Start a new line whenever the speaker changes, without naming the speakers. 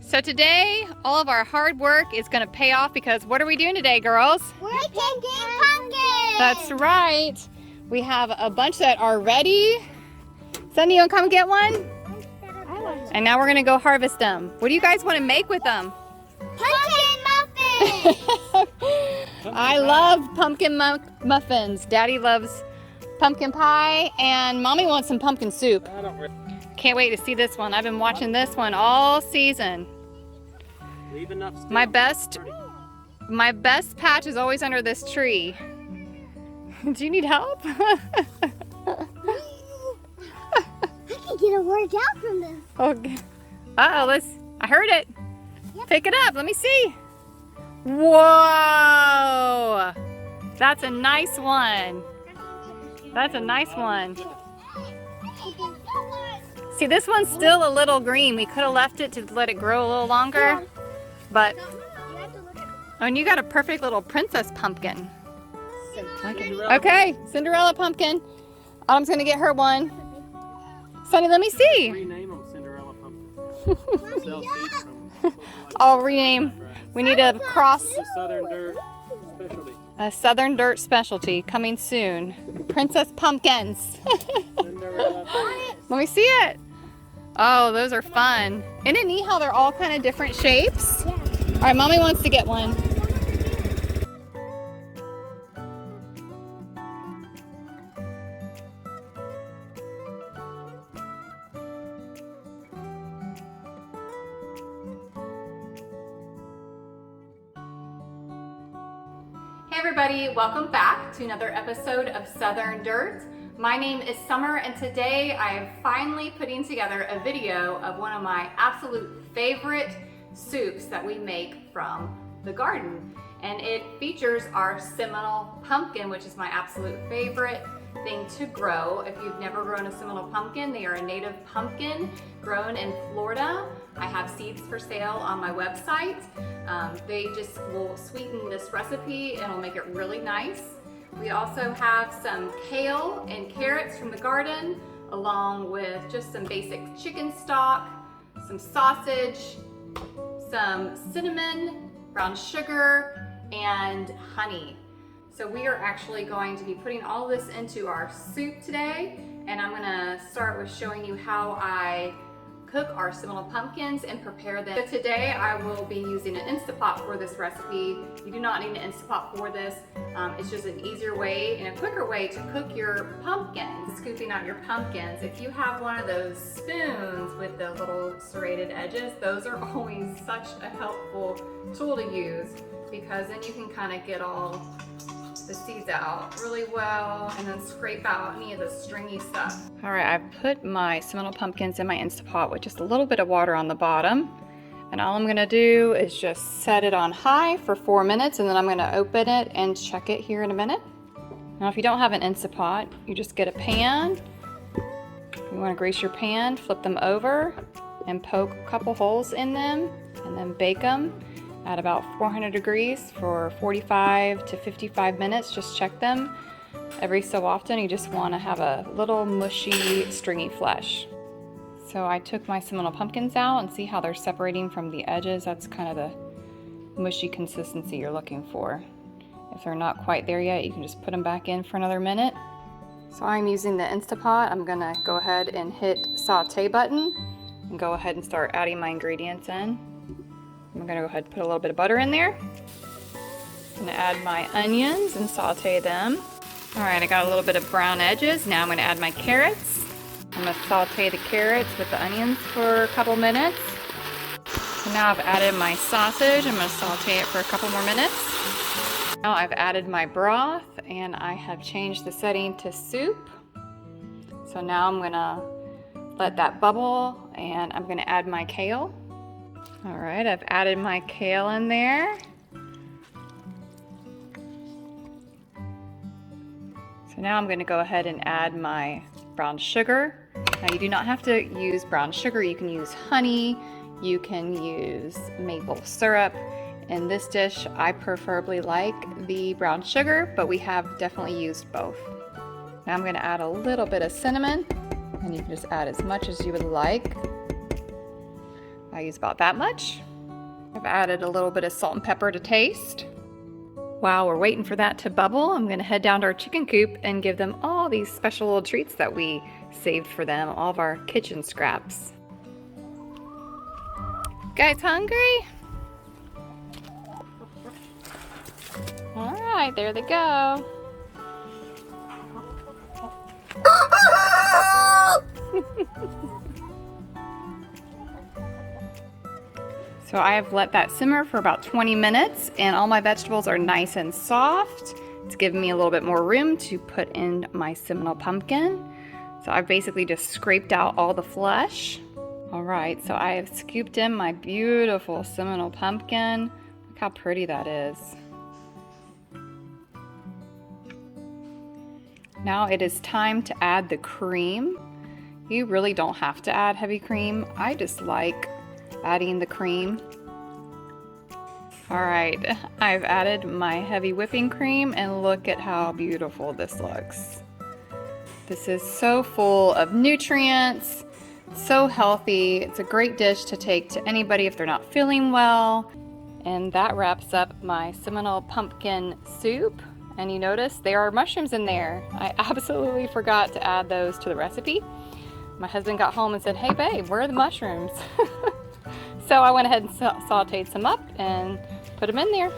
So today, all of our hard work is going to pay off because what are we doing today, girls?
We're making pumpkins!
That's right. We have a bunch that are ready. Sunny, you want to come get one? And now we're going to go harvest them. What do you guys want to make with them?
Pumpkin muffins!
I love pumpkin muffins. Daddy loves pumpkin pie, and Mommy wants some pumpkin soup. Can't wait to see this one. I've been watching this one all season. My best patch is always under this tree. Do you need help?
I can get a workout from this.
Okay. Uh-oh, I heard it. Yep. Pick it up. Let me see. Whoa! That's a nice one. That's a nice one. See, this one's still a little green. We could have left it to let it grow a little longer. But, oh, and you got a perfect little princess pumpkin. Okay, Cinderella pumpkin. Autumn's gonna get her one. Sunny, let me see.
Rename them Cinderella pumpkins. Sell seeds from
I'll rename. We need a cross.
a Southern Dirt specialty.
A Southern Dirt specialty coming soon. Princess pumpkins.
Cinderella pumpkins.
Let me see it. Oh, those are fun. Isn't it neat how they're all kind of different shapes?
Yeah.
All right, Mommy wants to get one. Hey everybody, welcome back to another episode of Southern Dirt. My name is Summer, and today I am finally putting together a video of one of my absolute favorite soups that we make from the garden. And it features our Seminole pumpkin, which is my absolute favorite thing to grow. If you've never grown a Seminole pumpkin, they are a native pumpkin grown in Florida. I have seeds for sale on my website. They just will sweeten this recipe and will make it really nice. We also have some kale and carrots from the garden, along with just some basic chicken stock, some sausage, some cinnamon, brown sugar, and honey. So we are actually going to be putting all this into our soup today, and I'm gonna start with showing you how I cook our Seminole pumpkins and prepare them. So today I will be using an Instant Pot for this recipe. You do not need an Instant Pot for this. It's just an easier way and a quicker way to cook your pumpkins. Scooping out your pumpkins. If you have one of those spoons with the little serrated edges, those are always such a helpful tool to use, because then you can kind of get all the seeds out really well and then scrape out any of the stringy stuff. All right, I've put my Seminole pumpkins in my Instant Pot with just a little bit of water on the bottom. And all I'm gonna do is just set it on high for 4 minutes, and then I'm gonna open it and check it here in a minute. Now, if you don't have an Instant Pot, you just get a pan. You wanna grease your pan, flip them over, and poke a couple holes in them, and then bake them at about 400 degrees for 45 to 55 minutes. Just check them every so often. You just want to have a little mushy, stringy flesh. So I took my Seminole pumpkins out, and see how they're separating from the edges. That's kind of the mushy consistency you're looking for. If they're not quite there yet, you can just put them back in for another minute. So I'm using the Instant Pot. I'm gonna go ahead and hit saute button and go ahead and start adding my ingredients in. I'm gonna go ahead and put a little bit of butter in there. I'm gonna add my onions and saute them. All right, I got a little bit of brown edges. Now I'm gonna add my carrots. I'm gonna saute the carrots with the onions for a couple minutes. So now I've added my sausage. I'm gonna saute it for a couple more minutes. Now I've added my broth, and I have changed the setting to soup. So now I'm gonna let that bubble, and I'm gonna add my kale. All right, I've added my kale in there. So now I'm going to go ahead and add my brown sugar. Now you do not have to use brown sugar. You can use honey, you can use maple syrup. In this dish, I preferably like the brown sugar, but we have definitely used both. Now I'm going to add a little bit of cinnamon, and you can just add as much as you would like. I use about that much. I've added a little bit of salt and pepper to taste. While we're waiting for that to bubble, I'm gonna head down to our chicken coop and give them all these special little treats that we saved for them, all of our kitchen scraps. Guys hungry? All right, there they go. So I have let that simmer for about 20 minutes and all my vegetables are nice and soft. It's giving me a little bit more room to put in my Seminole pumpkin. So I've basically just scraped out all the flesh. All right, so I have scooped in my beautiful Seminole pumpkin. Look how pretty that is. Now it is time to add the cream. You really don't have to add heavy cream. I just like adding the cream. All right, I've added my heavy whipping cream and look at how beautiful this looks. This is so full of nutrients, so healthy. It's a great dish to take to anybody if they're not feeling well. And that wraps up my Seminole pumpkin soup. And you notice there are mushrooms in there. I absolutely forgot to add those to the recipe. My husband got home and said, "Hey babe, where are the mushrooms?" So I went ahead and sauteed some up and put them in there.